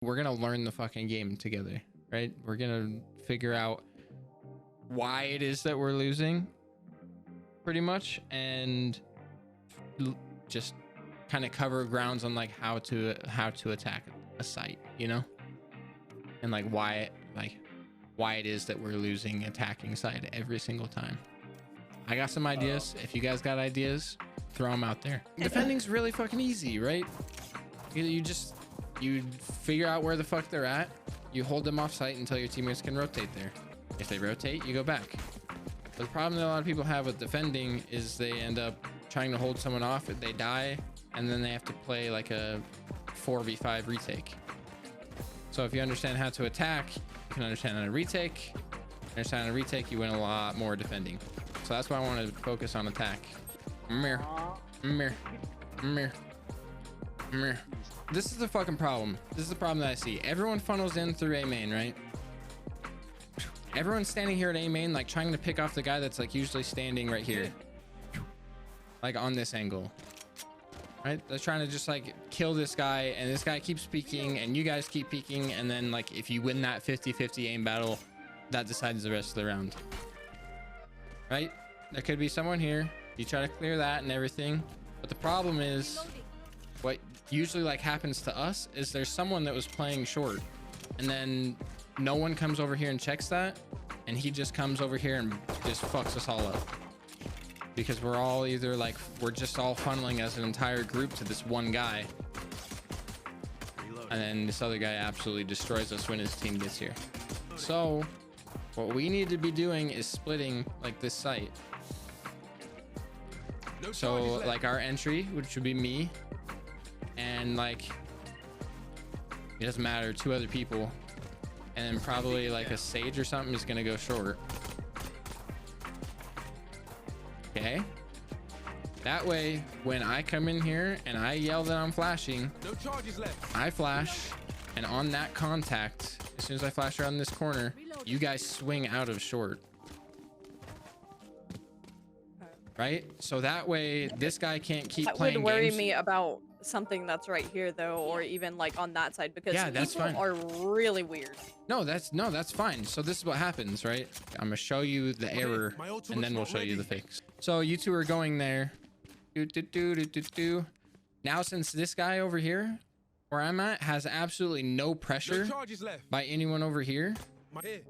we're gonna learn the fucking game together, right? We're gonna figure out why it is that we're losing, pretty much, and just kind of cover grounds on like how to attack a site, you know, and like why it is that we're losing attacking site every single time. I got some ideas. If you guys got ideas, throw them out there. Defending's really fucking easy, right? You figure out where the fuck they're at, you hold them off site until your teammates can rotate there. If they rotate, you go back. But the problem that a lot of people have with defending is they end up trying to hold someone off, they die, and then they have to play like a 4v5 retake. So if you understand how to attack, you can understand how to retake. Understand how to retake, you win a lot more defending. So that's why I want to focus on attack. Mirror, mirror, mirror, mirror. This is the fucking problem. This is the problem that I see. Everyone funnels in through A main, right? Everyone's standing here at A main, like trying to pick off the guy that's like usually standing right here, like on this angle, right? They're trying to just like kill this guy, and this guy keeps peeking, and you guys keep peeking, and then like if you win that 50-50 aim battle, that decides the rest of the round, right? There could be someone here. You try to clear that and everything, but the problem is what usually like happens to us is there's someone that was playing short, and then no one comes over here and checks that, and he just comes over here and just fucks us all up, because we're all either like we're just all funneling as an entire group to this one guy, and then this other guy absolutely destroys us when his team gets here. So what we need to be doing is splitting like this site. So like our entry, which would be me, and like it doesn't matter, 2 other people, and then probably like a sage or something is gonna go short. Okay, that way when I come in here and I yell that I'm flashing, I flash, and on that contact, as soon as I flash around this corner, you guys swing out of short, right? So that way this guy can't keep playing That would worry games. me about something that's right here though, or even like on that side, because that's people fine. are really weird. No, that's fine. So this is what happens, right? I'm gonna show you the error, and then we'll show you the fix. So you two are going there. Now, since this guy over here, where I'm at, has absolutely no pressure by anyone over here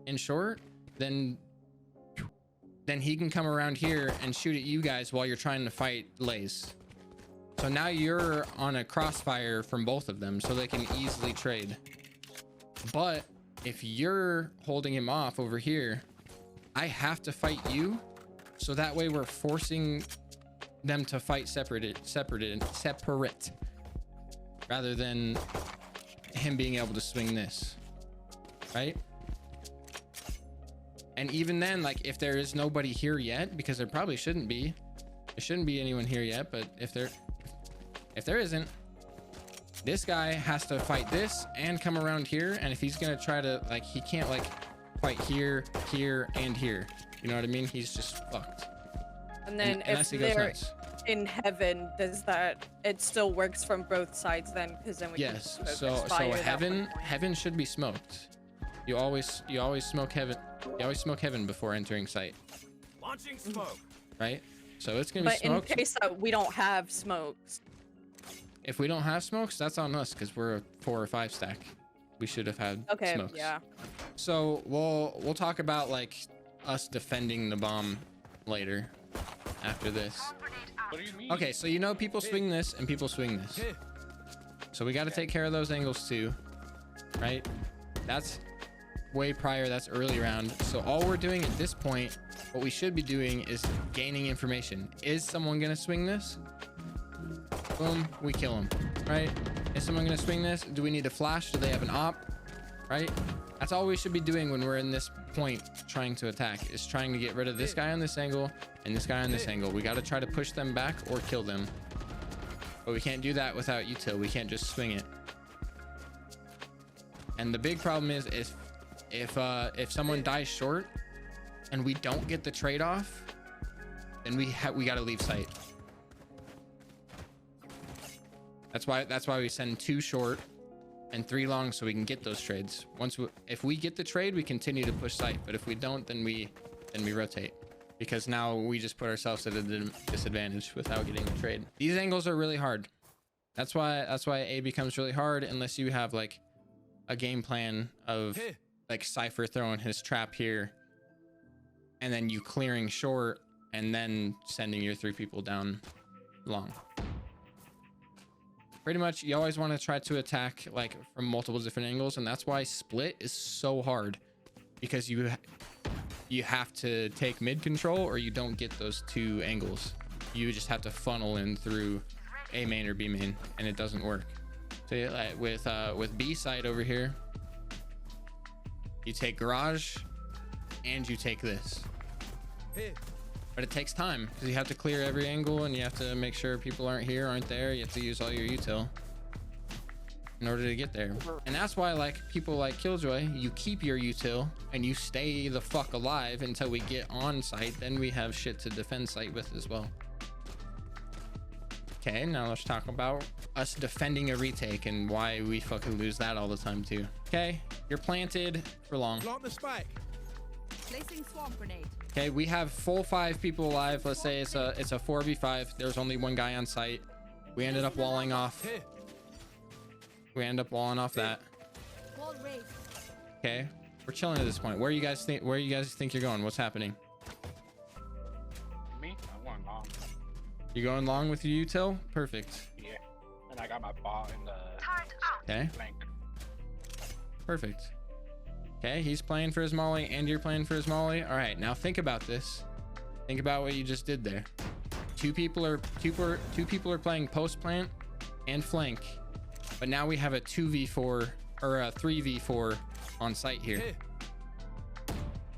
in short, then he can come around here and shoot at you guys while you're trying to fight Lays. So now you're on a crossfire from both of them, so they can easily trade. But if you're holding him off over here, I have to fight you, so that way we're forcing them to fight separate, rather than him being able to swing this, right? And even then, like if there is nobody here yet, because there probably shouldn't be, there shouldn't be anyone here yet, but if there isn't, this guy has to fight this and come around here, and if he's gonna try to, like, he can't like fight here, here, and here, you know what I mean? He's just fucked. And then if they're in heaven, does that, it still works from both sides then? Because then we yes, can so heaven should be smoked. You always smoke heaven. You always smoke heaven before entering site. Launching smoke. Right? So it's gonna be smoked. But in case that we don't have smokes. If we don't have smokes, that's on us, because we're a 4 or 5 stack. We should have had smokes. Yeah. So we'll talk about like us defending the bomb later after this. What do you mean? Okay, so you know people swing this and people swing this. So we got to take care of those angles too, right? That's way prior, that's early round. So all we're doing at this point, what we should be doing is gaining information. Is someone gonna swing this? Boom, we kill him, right? Is someone gonna swing this? Do we need to flash? Do they have an op? Right? That's all we should be doing when we're in this point trying to attack, is trying to get rid of this guy on this angle and this guy on this angle. We got to try to push them back or kill them, but we can't do that without util. We can't just swing it. And the big problem is if someone dies short and we don't get the trade-off, then we got to leave site. That's why we send 2 short, and 3 long so we can get those trades. If we get the trade, we continue to push site, but if we don't, then we rotate, because now we just put ourselves at a disadvantage without getting the trade. These angles are really hard. That's why A becomes really hard unless you have like a game plan of like Cypher throwing his trap here and then you clearing short and then sending your 3 people down long. Pretty much you always want to try to attack like from multiple different angles, and that's why split is so hard, because you have to take mid control or you don't get those 2 angles. You just have to funnel in through A main or B main and it doesn't work. So yeah, with B side over here, you take garage and you take this, but it takes time because you have to clear every angle and you have to make sure people aren't here, aren't there. You have to use all your util in order to get there. And that's why like people like Killjoy, you keep your util and you stay the fuck alive until we get on site. Then we have shit to defend site with as well. Okay, now let's talk about us defending a retake and why we fucking lose that all the time too. Okay, you're planted for long. Plant the spike. Placing swamp grenade. Okay, we have full 5 people alive. Let's say it's a 4v5. There's only 1 guy on site. We ended up walling off. We end up walling off that. Okay, we're chilling at this point. Where you guys think you're going? What's happening? Me? I'm going long. You going long with your util? Perfect. Yeah. And I got my ball in the Okay, flank. perfect. Okay, he's playing for his molly and you're playing for his molly. All right, now think about this. Think about what you just did there. Two people are playing post plant and flank, but now we have a 2v4 or a 3v4 on site here.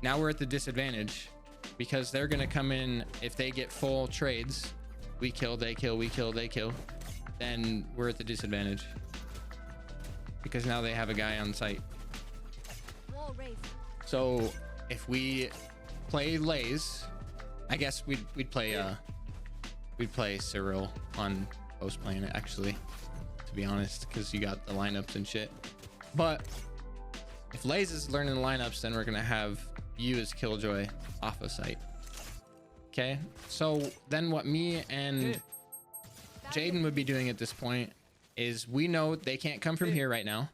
Now we're at the disadvantage because they're gonna come in. If they get full trades, we kill, they kill, we kill, they kill, then we're at the disadvantage because now they have a guy on site. So if we play Lays, I guess we'd play Cyril on post plane actually, to be honest, because you got the lineups and shit. But if Lays is learning the lineups, then we're gonna have you as Killjoy off of site. Okay, so then what me and Jaden would be doing at this point is, we know they can't come from here right now,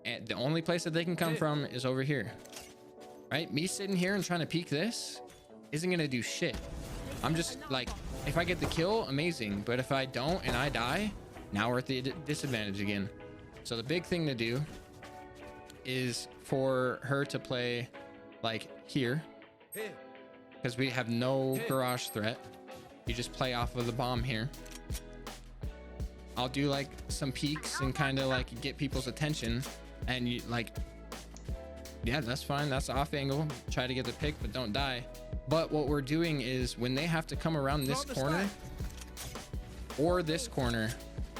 and the only place that they can come from is over here, right? Me sitting here and trying to peek this isn't gonna do shit. I'm just like, if I get the kill, amazing, but if I don't and I die, now we're at the disadvantage again. So the big thing to do is for her to play like here, because we have no garage threat. You just play off of the bomb here. I'll do like some peeks and kind of like get people's attention, and you like, yeah, that's fine, that's off angle, try to get the pick but don't die. But what we're doing is, when they have to come around this corner or this corner,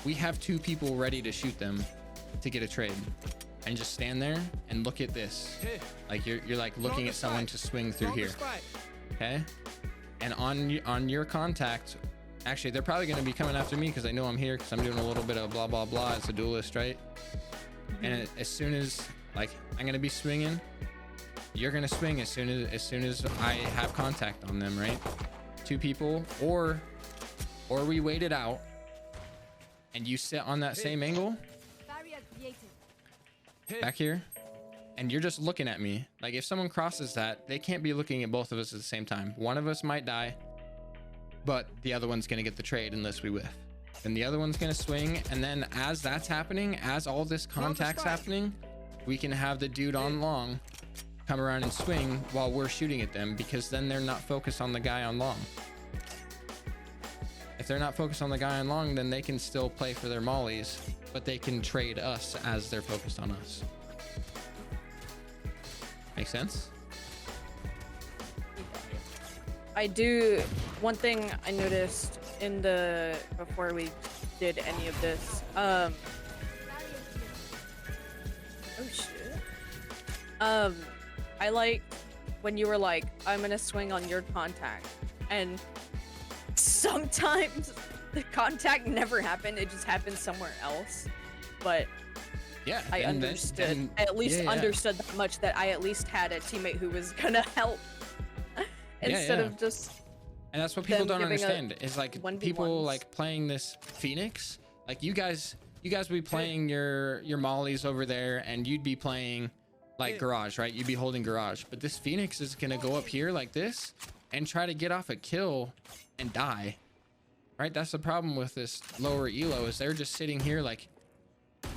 we have 2 people ready to shoot them to get a trade, and just stand there and look at this like you're like looking at someone to swing through here. Okay, and on your contact, actually they're probably going to be coming after me because I know I'm here, because I'm doing a little bit of blah blah blah as a duelist, right? And as soon as like I'm going to be swinging, you're going to swing as soon as I have contact on them, right? 2 people, or we wait it out and you sit on that same angle back here, and you're just looking at me. Like, if someone crosses that, they can't be looking at both of us at the same time. One of us might die, but the other one's gonna get the trade unless we whiff, and the other one's gonna swing. And then as that's happening, as all this contact's happening, we can have the dude on long come around and swing while we're shooting at them, because then they're not focused on the guy on long. If they're not focused on the guy on long, then they can still play for their mollies, but they can trade us as they're focused on us. Make sense? I do. One thing I noticed in the, before we did any of this, oh shit. I like when you were like, I'm gonna swing on your contact, and sometimes the contact never happened, it just happened somewhere else. But Yeah, I then- understood. then- I at least yeah. understood that much, that I at least had a teammate who was gonna help instead yeah. of just. And that's what people them don't giving a understand is like 1v1s. people like playing this Phoenix, like you guys would be playing your mollies over there, and you'd be playing like garage, right? You'd be holding garage, but this Phoenix is gonna go up here like this and try to get off a kill and die, right? That's the problem with this lower elo, is they're just sitting here. Like,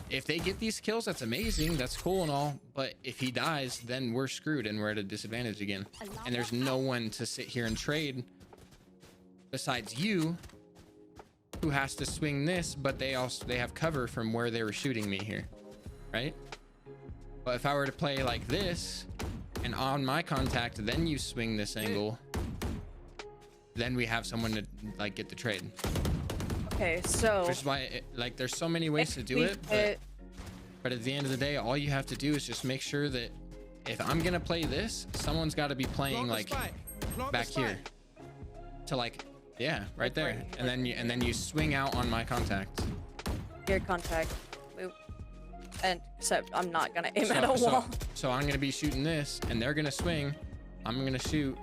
if they get these kills, that's amazing, that's cool and all, but if he dies, then we're screwed and we're at a disadvantage again, and there's no one to sit here and trade besides you, who has to swing this, but they have cover from where they were shooting me here, right? But if I were to play like this and on my contact, then you swing this angle, then we have someone to like get the trade. Okay, so. Which is why like there's so many ways to do it, but at the end of the day, all you have to do is just make sure that if I'm gonna play this, someone's got to be playing like back here to like, yeah, right there, and then you swing out on my contact. Your contact. And except I'm not gonna aim at a wall. So I'm gonna be shooting this, and they're gonna swing. I'm gonna shoot.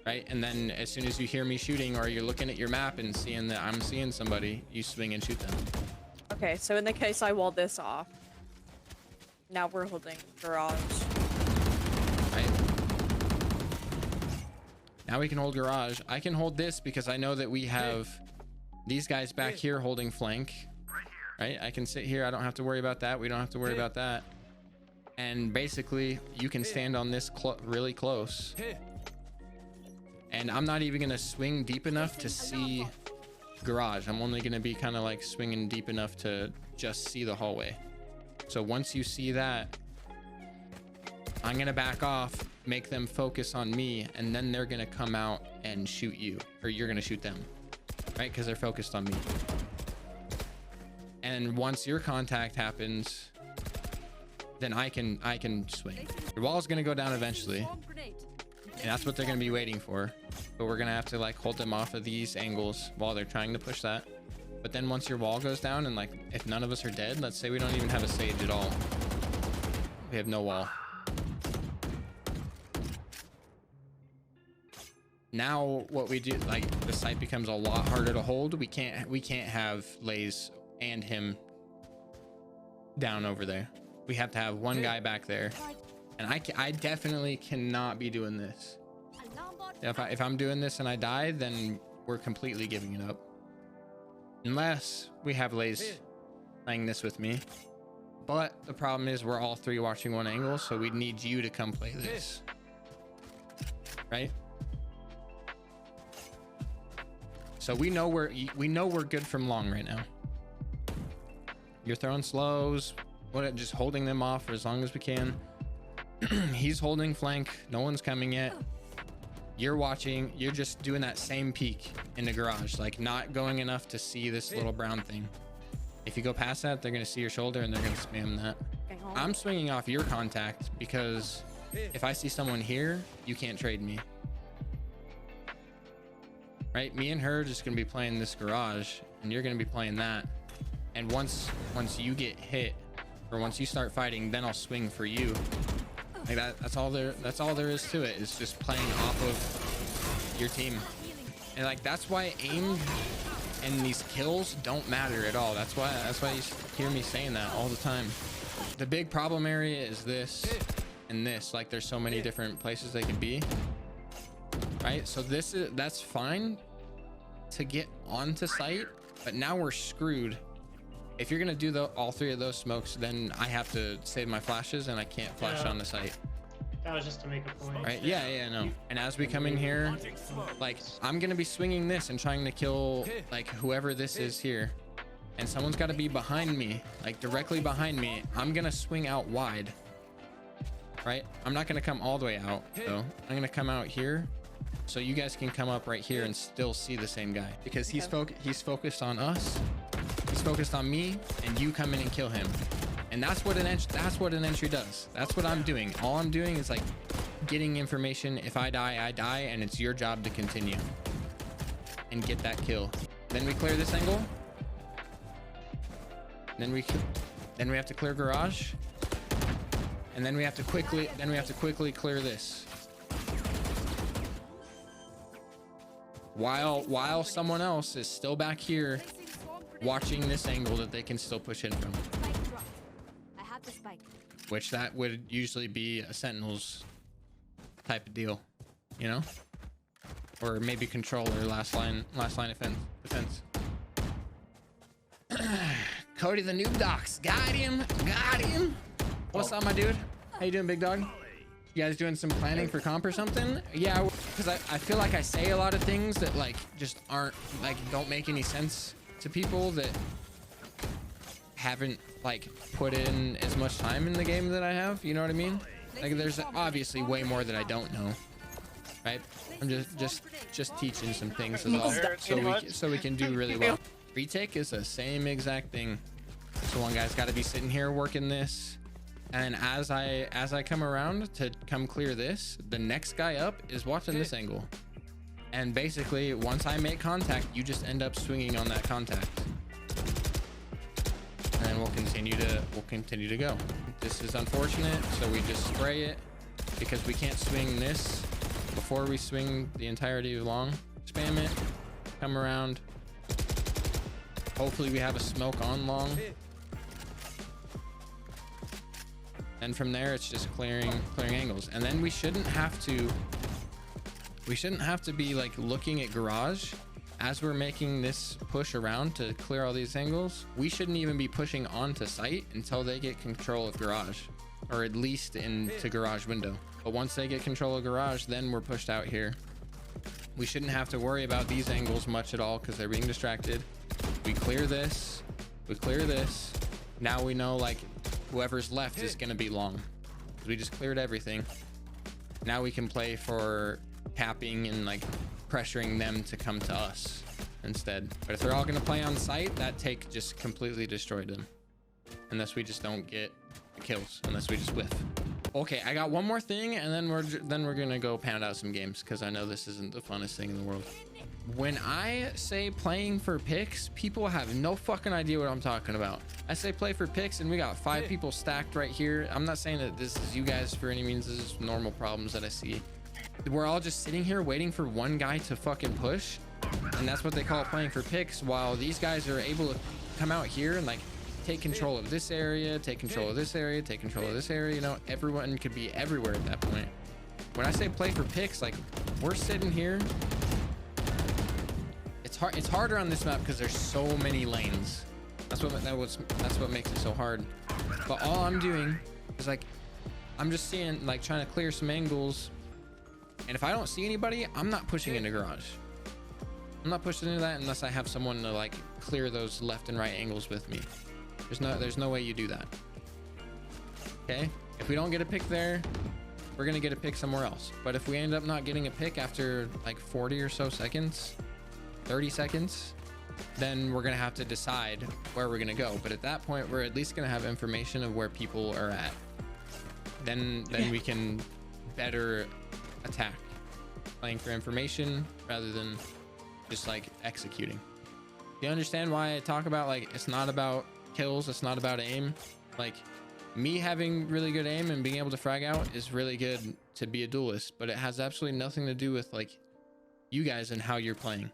Right, and then as soon as you hear me shooting, or you're looking at your map and seeing that I'm seeing somebody, you swing and shoot them. Okay, so in the case I wall this off, now we're holding garage. Right. Now we can hold garage. I can hold this because I know that we have these guys back here holding flank. Right, I can sit here. I don't have to worry about that. We don't have to worry about that. And basically, you can stand on this really close. And I'm not even gonna swing deep enough to see garage. I'm only gonna be kind of like swinging deep enough to just see the hallway. So once you see that, I'm gonna back off, make them focus on me, and then they're gonna come out and shoot you, or you're gonna shoot them, right? Because they're focused on me. And once your contact happens, then I can swing. Your wall is gonna go down eventually, and that's what they're gonna be waiting for. But we're gonna have to like hold them off of these angles while they're trying to push that. But then once your wall goes down, and like if none of us are dead, let's say we don't even have a sage at all, we have no wall. Now what we do, like the site becomes a lot harder to hold. We can't have Lays and him down over there. We have to have one guy back there, and I definitely cannot be doing this. If I'm doing this and I die, then we're completely giving it up, unless we have Lays playing this with me. But the problem is we're all three watching one angle, so we need you to come play this, right? So we know we're good from long right now. You're throwing slows, just holding them off for as long as we can. He's holding flank, no one's coming yet. You're watching, you're just doing that same peek in the garage, like not going enough to see this little brown thing. If you go past that, they're gonna see your shoulder and they're gonna spam that. I'm swinging off your contact because if I see someone here, you can't trade me. Right, me and her are just gonna be playing this garage, and you're gonna be playing that. And once you get hit, or once you start fighting, then I'll swing for you. Like that's all there is to it, is just playing off of your team. And like that's why aim and these kills don't matter at all. That's why you hear me saying that all the time. The big problem area is this and this. Like there's so many different places they can be. Right, so that's fine to get onto site, but now we're screwed. If you're gonna do all three of those smokes, then I have to save my flashes, and I can't flash on the site. That was just to make a point. Right? Yeah, no. And as we come in here, like I'm gonna be swinging this and trying to kill like whoever this is here, and someone's got to be behind me, like directly behind me. I'm gonna swing out wide. Right? I'm not gonna come all the way out though. I'm gonna come out here, so you guys can come up right here and still see the same guy, because he's focused on us. He's focused on me, and you come in and kill him. And that's what an entry does. That's what I'm doing. All I'm doing is like getting information. If I die, I die, and it's your job to continue and get that kill. Then we clear this angle. Then we have to clear garage, and then we have to quickly clear this. While someone else is still back here Placing swarm grenade. watching this angle that they can still push in from, Spike drop. I have the spike. which that would usually be a sentinels type of deal, you know, or maybe controller last line defense. Cody the noob docs, got him. What's up, my dude? How you doing, big dog? You guys doing some planning for comp or something? Yeah, because I feel like I say a lot of things that like just aren't like don't make any sense to people that haven't like put in as much time in the game that I have. You know what I mean? Like there's obviously way more that I don't know, right? I'm just teaching some things as well, so we can do really well. Retake is the same exact thing. So one guy's got to be sitting here working this, and as I come around to come clear this, the next guy up is watching this angle, and basically once I make contact, you just end up swinging on that contact, and we'll continue to go. This is unfortunate, so we just spray it because we can't swing this before we swing the entirety of long. Spam it, come around. Hopefully we have a smoke on long, and from there it's just clearing angles, and then we shouldn't have to be like looking at garage as we're making this push around to clear all these angles. We shouldn't even be pushing onto site until they get control of garage, or at least into garage window. But once they get control of garage, then we're pushed out here. We shouldn't have to worry about these angles much at all because they're being distracted. We clear this, now we know like whoever's left is gonna be long. We just cleared everything. Now we can play for capping and like pressuring them to come to us instead. But if they're all gonna play on site, that take just completely destroyed them, unless we just don't get the kills, unless we just whiff. Okay, I got one more thing, and then we're gonna go pound out some games, because I know this isn't the funnest thing in the world. When I say playing for picks, people have no fucking idea what I'm talking about. I say play for picks, and we got 5 people stacked right here. I'm not saying that this is you guys for any means. This is normal problems that I see. We're all just sitting here waiting for one guy to fucking push, and that's what they call playing for picks, while these guys are able to come out here and like take control of this area, take control of this area, take control of this area. You know, everyone could be everywhere at that point. When I say play for picks, like we're sitting here. It's harder on this map because there's so many lanes. That's what makes it so hard. But all I'm doing is like I'm just seeing, like, trying to clear some angles, and if I don't see anybody, I'm not pushing into garage. I'm not pushing into that unless I have someone to like clear those left and right angles with me. There's no way you do that. Okay, if we don't get a pick there, we're gonna get a pick somewhere else. But if we end up not getting a pick after like 40 or so seconds, 30 seconds, then we're gonna have to decide where we're gonna go. But at that point, we're at least gonna have information of where people are at. Then we can better attack, playing for information rather than just like executing. You understand why I talk about, like, it's not about kills, it's not about aim. Like, me having really good aim and being able to frag out is really good to be a duelist, but it has absolutely nothing to do with like you guys and how you're playing,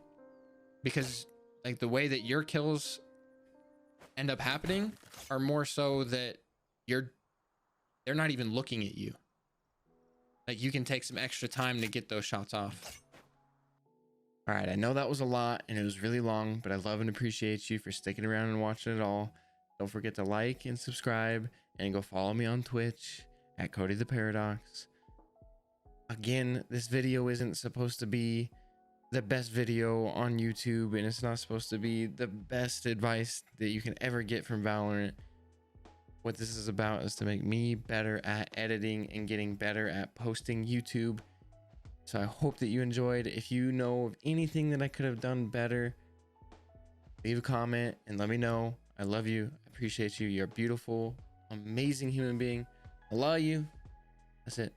because like the way that your kills end up happening are more so that they're not even looking at you. Like, you can take some extra time to get those shots off. All right, I know that was a lot and it was really long, but I love and appreciate you for sticking around and watching it all. Don't forget to like and subscribe, and go follow me on Twitch at Cody the Paradox. Again, this video isn't supposed to be the best video on YouTube, and it's not supposed to be the best advice that you can ever get from Valorant. What this is about is to make me better at editing and getting better at posting YouTube. So I hope that you enjoyed. If you know of anything that I could have done better, leave a comment and let me know. I love you. I appreciate you. You're a beautiful, amazing human being. I love you. That's it.